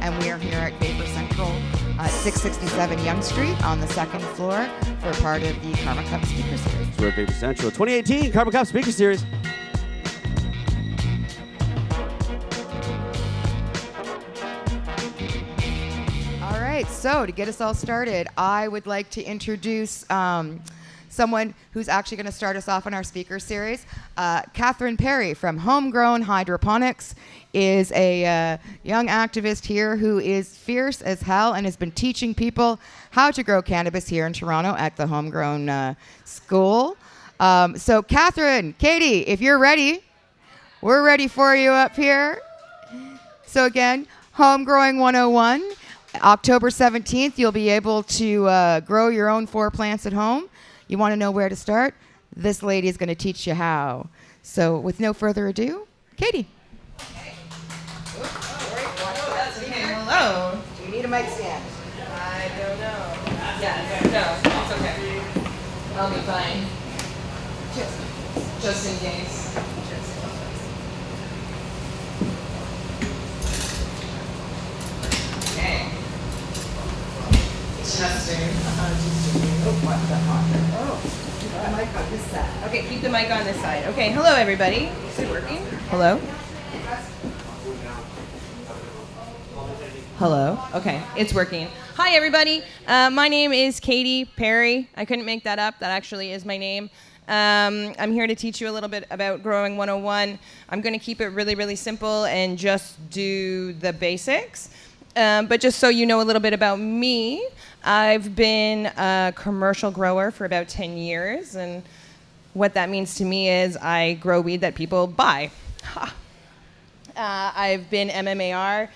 and we are here at Vapor Central at 667 Yonge Street on the second floor for part of the Karma Cup Speaker Series. We're at Vapor Central 2018 Karma Cup Speaker Series. All right, so to get us all started, I would like to introduce someone who's actually going to start us off on our speaker series. Catherine Perry from Homegrown Hydroponics is a young activist here who is fierce as hell and has been teaching people how to grow cannabis here in Toronto at the Homegrown School. So Catherine, Katie, if you're ready, we're ready for you up here. So again, Homegrowing 101. October 17th, you'll be able to grow your own 4 plants at home. You want to know where to start? This lady is going to teach you how. So with no further ado, Katie. Okay. Hello. Do you need a mic stand? I don't know. Yes. No, it's okay. I'll be fine. Just in case. Okay. Testing. The mic on this side. Okay, keep the mic on this side. Okay, hello everybody. Is it working? Hello? Hello? Okay, it's working. Hi everybody. My name is Katie Perry. I couldn't make that up. That actually is my name. I'm here to teach you a little bit about Growing 101. I'm going to keep it really, really simple and just do the basics. But just so you know a little bit about me, I've been a commercial grower for about 10 years, and what that means to me is I grow weed that people buy. I've been MMAR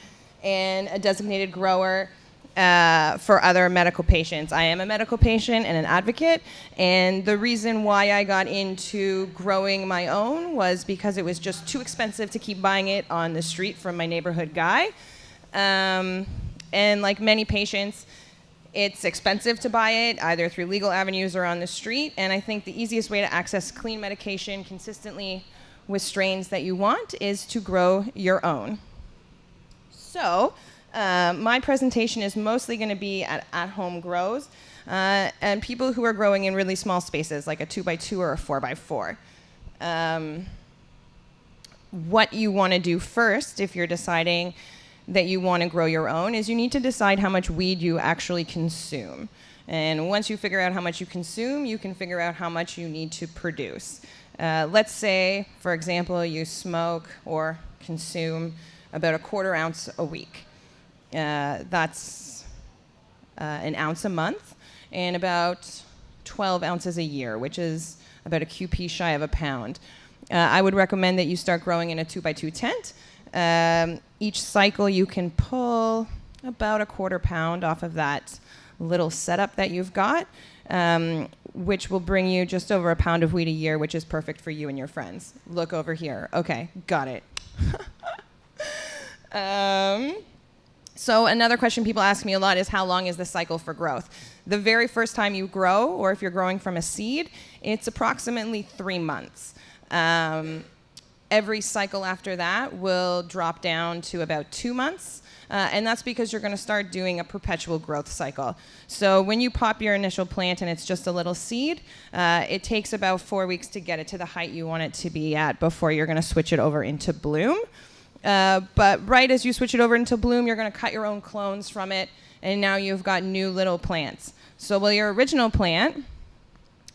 and a designated grower for other medical patients. I am a medical patient and an advocate, and the reason why I got into growing my own was because it was just too expensive to keep buying it on the street from my neighborhood guy. And like many patients, it's expensive to buy it, either through legal avenues or on the street. And I think the easiest way to access clean medication consistently with strains that you want is to grow your own. So my presentation is mostly going to be at-home grows and people who are growing in really small spaces, like a 2x2 or a 4x4. What you want to do first, if you're deciding that you want to grow your own, is you need to decide how much weed you actually consume. And once you figure out how much you consume, you can figure out how much you need to produce. Let's say, for example, you smoke or consume about a 1/4 ounce a week. That's an ounce a month and about 12 ounces a year, which is about a QP shy of a pound. I would recommend that you start growing in a 2x2 tent. Each cycle you can pull about a 1/4 pound off of that little setup that you've got, which will bring you just over a pound of weed a year, which is perfect for you and your friends. Look over here. Okay, got it. So another question people ask me a lot is, how long is the cycle for growth? The very first time you grow, or if you're growing from a seed, it's approximately 3 months. Every cycle after that will drop down to about 2 months, and that's because you're going to start doing a perpetual growth cycle. So when you pop your initial plant and it's just a little seed, it takes about 4 weeks to get it to the height you want it to be at before you're going to switch it over into bloom. But right as you switch it over into bloom, you're going to cut your own clones from it, and now you've got new little plants. So while your original plant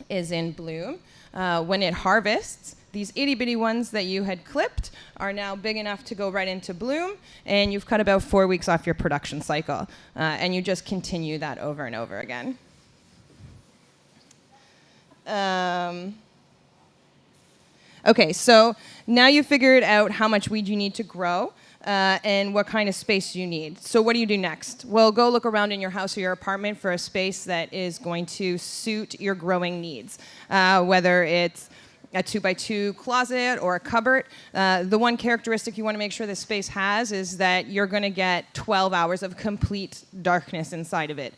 is in bloom, when it harvests, these itty-bitty ones that you had clipped are now big enough to go right into bloom, and you've cut about 4 weeks off your production cycle. And you just continue that over and over again. Okay, so now you've figured out how much weed you need to grow and what kind of space you need. So what do you do next? Well, go look around in your house or your apartment for a space that is going to suit your growing needs, whether it's a 2x2 closet or a cupboard. The one characteristic you want to make sure this space has is that you're going to get 12 hours of complete darkness inside of it.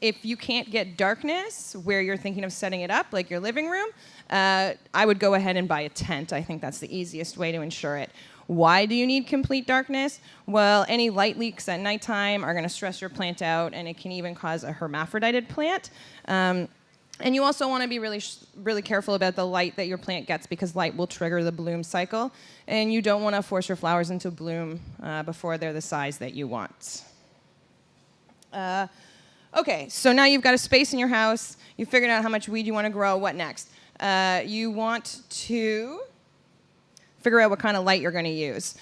If you can't get darkness where you're thinking of setting it up, like your living room, I would go ahead and buy a tent. I think that's the easiest way to ensure it. Why do you need complete darkness? Well, any light leaks at nighttime are going to stress your plant out, and it can even cause a hermaphrodited plant. And you also want to be really careful about the light that your plant gets, because light will trigger the bloom cycle, and you don't want to force your flowers into bloom before they're the size that you want. Okay, so now you've got a space in your house. You've figured out how much weed you want to grow. What next? You want to figure out what kind of light you're going to use.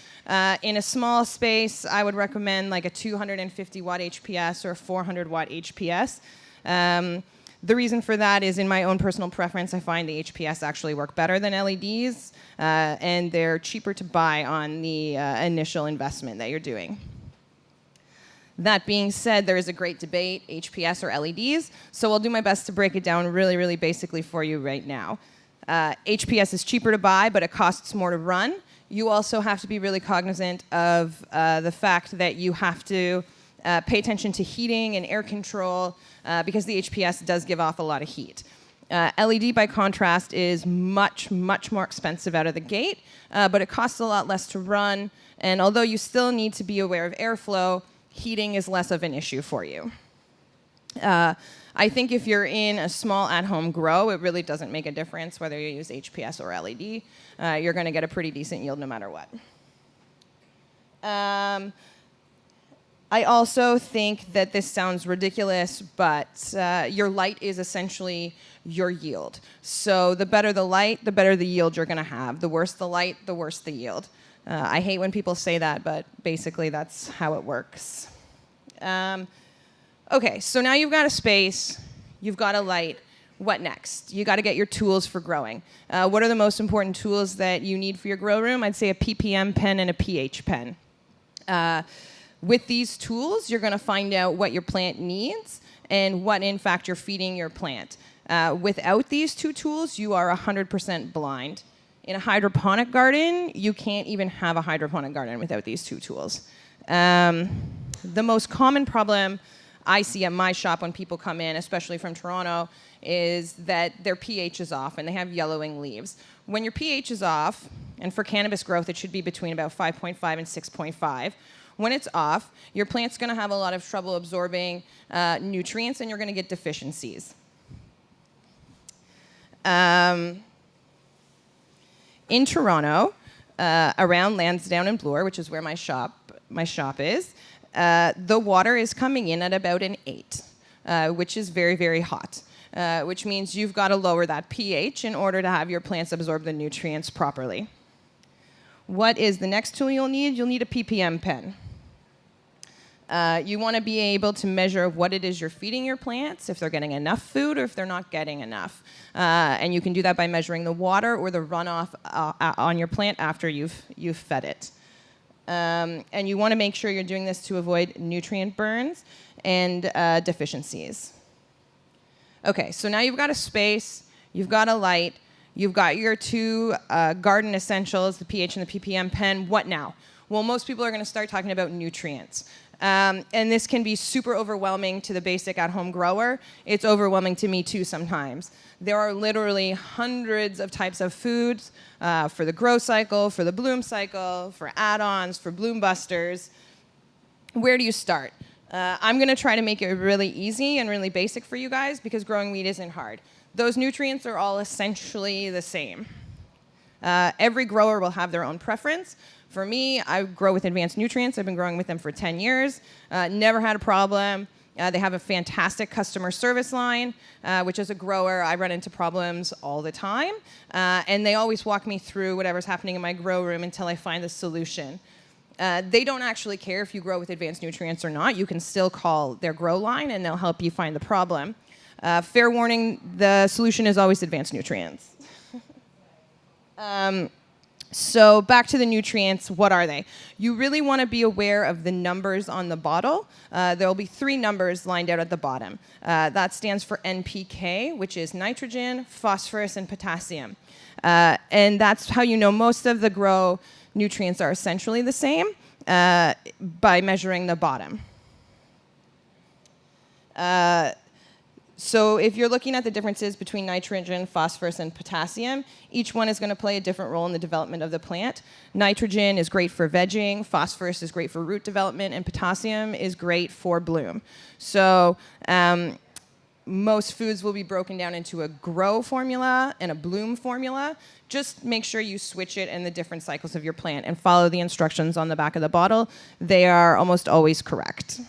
In a small space, I would recommend like a 250 watt HPS or a 400 watt HPS. The reason for that is, in my own personal preference, I find the HPS actually work better than LEDs, and they're cheaper to buy on the initial investment that you're doing. That being said, there is a great debate, HPS or LEDs, so I'll do my best to break it down really, really basically for you right now. HPS is cheaper to buy, but it costs more to run. You also have to be really cognizant of the fact that you have to pay attention to heating and air control, because the HPS does give off a lot of heat. LED, by contrast, is much, much more expensive out of the gate, but it costs a lot less to run, and although you still need to be aware of airflow, heating is less of an issue for you. I think if you're in a small at-home grow, it really doesn't make a difference whether you use HPS or LED. You're going to get a pretty decent yield no matter what. I also think that this sounds ridiculous, but your light is essentially your yield. So the better the light, the better the yield you're going to have. The worse the light, the worse the yield. I hate when people say that, but basically that's how it works. Okay, so now you've got a space, you've got a light. What next? You got to get your tools for growing. What are the most important tools that you need for your grow room? I'd say a ppm pen and a pH pen. With these tools, you're going to find out what your plant needs and what, in fact, you're feeding your plant. Without these two tools, you are 100% blind. In a hydroponic garden, you can't even have a hydroponic garden without these two tools. The most common problem I see at my shop when people come in, especially from Toronto, is that their pH is off and they have yellowing leaves. When your pH is off, and for cannabis growth, it should be between about 5.5 and 6.5. When it's off, your plant's going to have a lot of trouble absorbing nutrients, and you're going to get deficiencies. In Toronto, around Lansdowne and Bloor, which is where my shop is, the water is coming in at about an 8, which is very, very hot, which means you've got to lower that pH in order to have your plants absorb the nutrients properly. What is the next tool you'll need? You'll need a ppm pen. You want to be able to measure what it is you're feeding your plants, if they're getting enough food or if they're not getting enough. And you can do that by measuring the water or the runoff on your plant after you've fed it. And you want to make sure you're doing this to avoid nutrient burns and deficiencies. Okay, so now you've got a space, you've got a light, you've got your two garden essentials, the pH and the ppm pen. What now? Well, most people are going to start talking about nutrients. And this can be super overwhelming to the basic at-home grower. It's overwhelming to me too sometimes. There are literally hundreds of types of foods for the grow cycle, for the bloom cycle, for add-ons, for bloom busters. Where do you start? I'm going to try to make it really easy and really basic for you guys, because growing weed isn't hard. Those nutrients are all essentially the same. Every grower will have their own preference. For me, I grow with Advanced Nutrients. I've been growing with them for 10 years. Never had a problem. They have a fantastic customer service line, which as a grower, I run into problems all the time. And they always walk me through whatever's happening in my grow room until I find the solution. They don't actually care if you grow with Advanced Nutrients or not. You can still call their grow line, and they'll help you find the problem. Fair warning, the solution is always Advanced Nutrients. So back to the nutrients, what are they? You really want to be aware of the numbers on the bottle. There will be 3 numbers lined out at the bottom. That stands for NPK, which is nitrogen, phosphorus, and potassium. And that's how you know most of the grow nutrients are essentially the same, by measuring the bottom. So if you're looking at the differences between nitrogen, phosphorus, and potassium, each one is going to play a different role in the development of the plant. Nitrogen is great for vegging, phosphorus is great for root development, and potassium is great for bloom. So most foods will be broken down into a grow formula and a bloom formula. Just make sure you switch it in the different cycles of your plant and follow the instructions on the back of the bottle. They are almost always correct.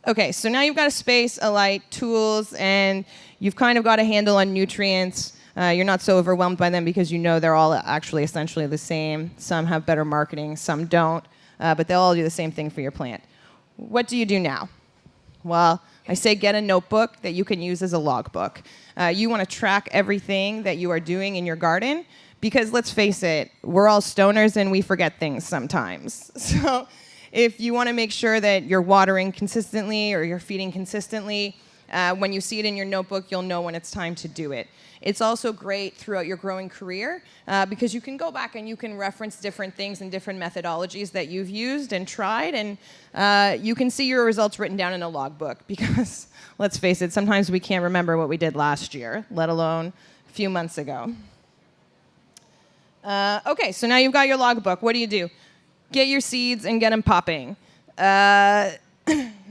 Okay, so now you've got a space, a light, tools, and you've kind of got a handle on nutrients. You're not so overwhelmed by them because you know they're all actually essentially the same. Some have better marketing, some don't, but they'll all do the same thing for your plant. What do you do now? Well, I say get a notebook that you can use as a logbook. You want to track everything that you are doing in your garden because let's face it, we're all stoners and we forget things sometimes. So if you want to make sure that you're watering consistently or you're feeding consistently, when you see it in your notebook, you'll know when it's time to do it. It's also great throughout your growing career because you can go back and you can reference different things and different methodologies that you've used and tried, and you can see your results written down in a logbook because, let's face it, sometimes we can't remember what we did last year, let alone a few months ago. Okay, so now you've got your logbook. What do? Get your seeds and get them popping.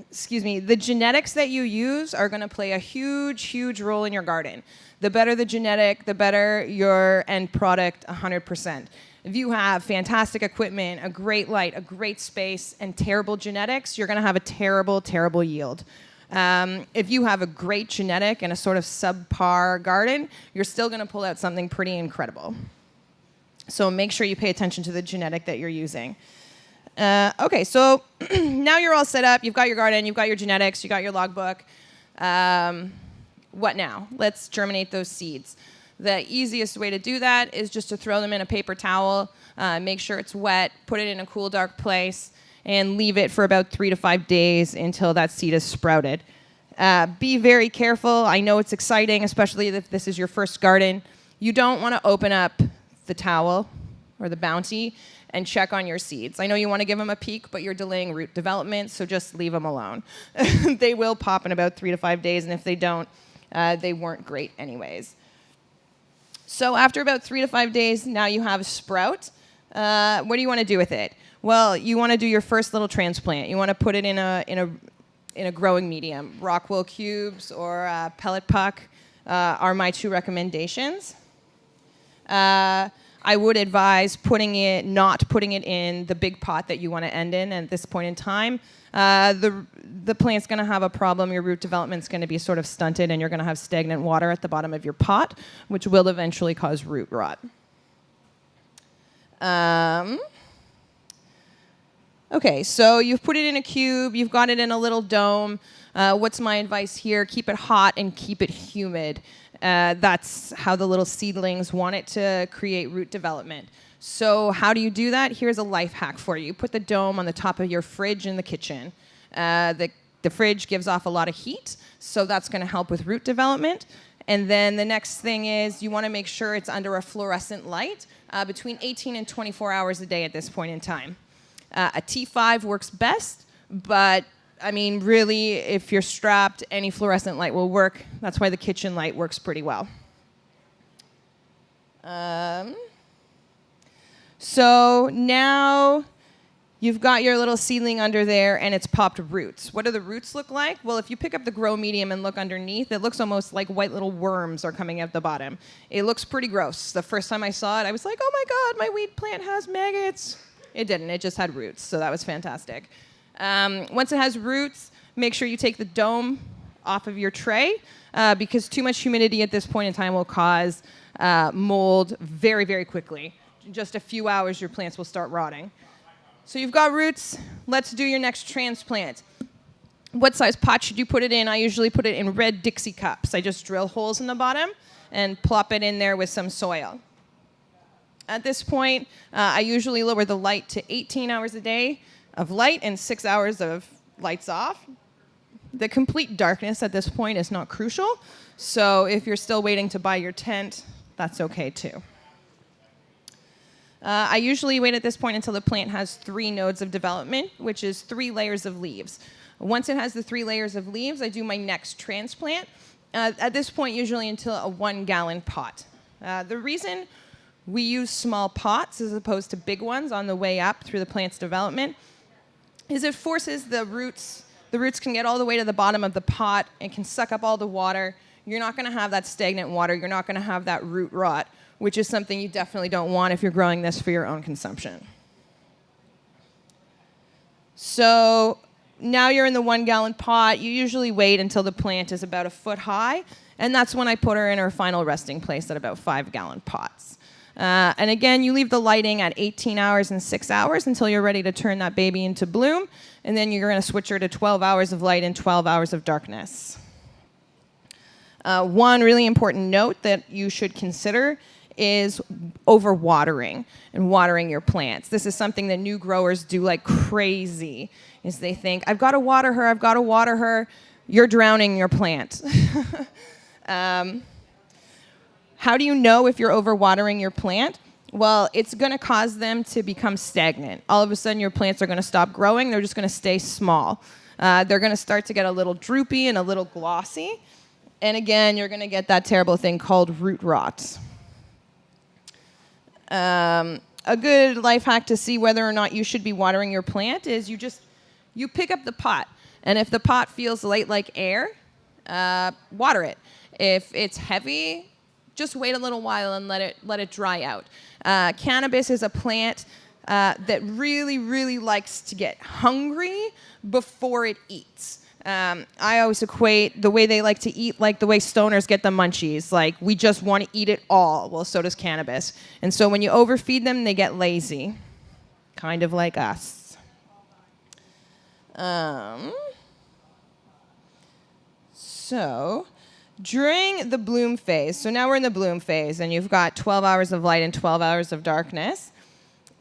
Excuse me. The genetics that you use are going to play a huge, huge role in your garden. The better the genetic, the better your end product, 100%. If you have fantastic equipment, a great light, a great space, and terrible genetics, you're going to have a terrible, terrible yield. If you have a great genetic and a sort of subpar garden, you're still going to pull out something pretty incredible. So make sure you pay attention to the genetic that you're using. Okay, so now you're all set up. You've got your garden, you've got your genetics, you got your logbook. What now? Let's germinate those seeds. The easiest way to do that is just to throw them in a paper towel, make sure it's wet, put it in a cool, dark place, and leave it for about 3 to 5 days until that seed is sprouted. Be very careful. I know it's exciting, especially if this is your first garden. You don't want to open up the towel or the bounty and check on your seeds. I know you want to give them a peek, but you're delaying root development, so just leave them alone. They will pop in about 3 to 5 days, and if they don't, they weren't great anyways. So after about 3 to 5 days, now you have a sprout. What do you want to do with it? Well, you want to do your first little transplant. You want to put it in a growing medium. Rock wool cubes or pellet puck are my 2 recommendations. I would advise not putting it in the big pot that you want to end in at this point in time. The plant's going to have a problem. Your root development's going to be sort of stunted, and you're going to have stagnant water at the bottom of your pot, which will eventually cause root rot. Okay, so you've put it in a cube. You've got it in a little dome. What's my advice here? Keep it hot and keep it humid. That's how the little seedlings want it to create root development. So how do you do that? Here's a life hack for you. Put the dome on the top of your fridge in the kitchen. The fridge gives off a lot of heat, so that's going to help with root development. And then the next thing is you want to make sure it's under a fluorescent light between 18 and 24 hours a day at this point in time. A T5 works best, but I mean, really, if you're strapped, any fluorescent light will work. That's why the kitchen light works pretty well. So now you've got your little seedling under there, and it's popped roots. What do the roots look like? Well, if you pick up the grow medium and look underneath, it looks almost like white little worms are coming out the bottom. It looks pretty gross. The first time I saw it, I was like, oh my God, my weed plant has maggots. It didn't. It just had roots, so that was fantastic. Once it has roots, make sure you take the dome off of your tray because too much humidity at this point in time will cause mold very, very quickly. In just a few hours, your plants will start rotting. So you've got roots. Let's do your next transplant. What size pot should you put it in? I usually put it in red Dixie cups. I just drill holes in the bottom and plop it in there with some soil. At this point, I usually lower the light to 18 hours a day of light and 6 hours of lights off. The complete darkness at this point is not crucial, so if you're still waiting to buy your tent, that's okay too. I usually wait at this point until the plant has 3 nodes of development, which is 3 layers of leaves. Once it has the 3 layers of leaves, I do my next transplant. At this point, usually into a 1-gallon pot. The reason we use small pots as opposed to big ones on the way up through the plant's development is it forces the roots. The roots can get all the way to the bottom of the pot and can suck up all the water. You're not going to have that stagnant water. You're not going to have that root rot, which is something you definitely don't want if you're growing this for your own consumption. So now you're in the 1-gallon pot. You usually wait until the plant is about a foot high, and that's when I put her in her final resting place at about 5-gallon pots. And again, you leave the lighting at 18 hours and 6 hours until you're ready to turn that baby into bloom, and then you're going to switch her to 12 hours of light and 12 hours of darkness. One really important note that you should consider is overwatering and watering your plants. This is something that new growers do like crazy, is they think, I've got to water her, I've got to water her. You're drowning your plant. How do you know if you're overwatering your plant? Well, it's going to cause them to become stagnant. All of a sudden, your plants are going to stop growing. They're just going to stay small. They're going to start to get a little droopy and a little glossy. And again, you're going to get that terrible thing called root rot. A good life hack to see whether or not you should be watering your plant is you pick up the pot. And if the pot feels light like air, water it. If it's heavy, just wait a little while and let it dry out. Cannabis is a plant that really, really likes to get hungry before it eats. I always equate the way they like to eat like the way stoners get the munchies. Like, we just want to eat it all. Well, so does cannabis. And so when you overfeed them, they get lazy. Kind of like us. So during the bloom phase, so now we're in the bloom phase, and you've got 12 hours of light and 12 hours of darkness.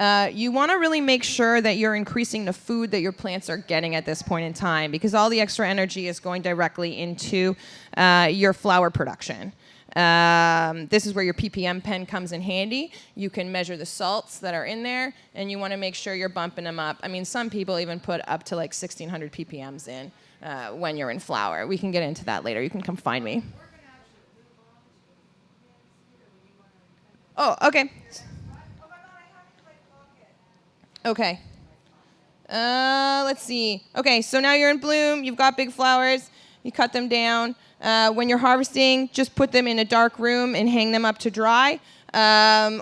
You want to really make sure that you're increasing the food that your plants are getting at this point in time, because all the extra energy is going directly into your flower production. This is where your ppm pen comes in handy. You can measure the salts that are in there, and you want to make sure you're bumping them up. I mean, some people even put up to like 1,600 ppms in when you're in flower. We can get into that later. You can come find me. Oh, okay. Okay. Let's see. Okay, so now you're in bloom. You've got big flowers. You cut them down. When you're harvesting, just put them in a dark room and hang them up to dry,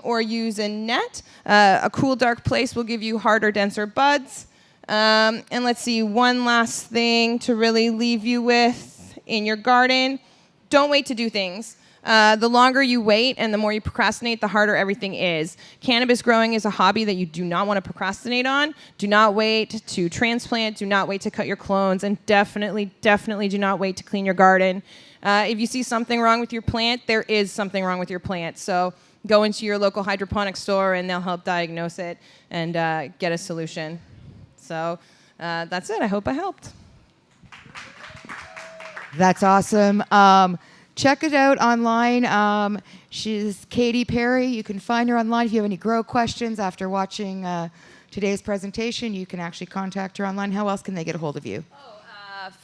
or use a net. A cool, dark place will give you harder, denser buds. And let's see, one last thing to really leave you with in your garden. Don't wait to do things. The longer you wait and the more you procrastinate, the harder everything is. Cannabis growing is a hobby that you do not want to procrastinate on. Do not wait to transplant. Do not wait to cut your clones. And definitely, definitely do not wait to clean your garden. If you see something wrong with your plant, there is something wrong with your plant. So go into your local hydroponic store and they'll help diagnose it and get a solution. So that's it. I hope I helped. That's awesome. Check it out online. She's Katie Perry. You can find her online. If you have any grow questions after watching today's presentation, you can actually contact her online. How else can they get a hold of you?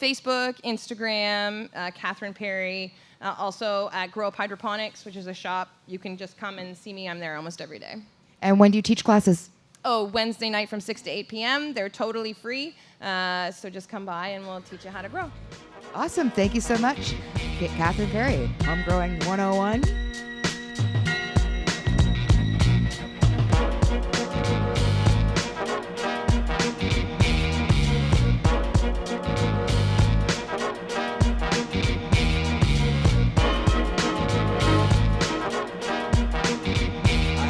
Facebook, Instagram, Catherine Perry. Also at Grow Up Hydroponics, which is a shop. You can just come and see me. I'm there almost every day. And when do you teach classes? Oh, Wednesday night from 6 to 8 p.m. They're totally free. So just come by and we'll teach you how to grow. Awesome. Thank you so much. Catherine Perry, Home Growing 101.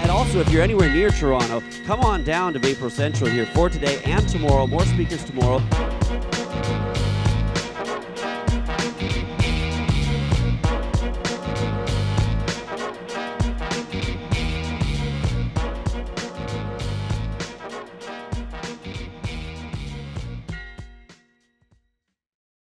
And also, if you're anywhere near Toronto, come on down to Vapor Central here for today and tomorrow. More speakers tomorrow.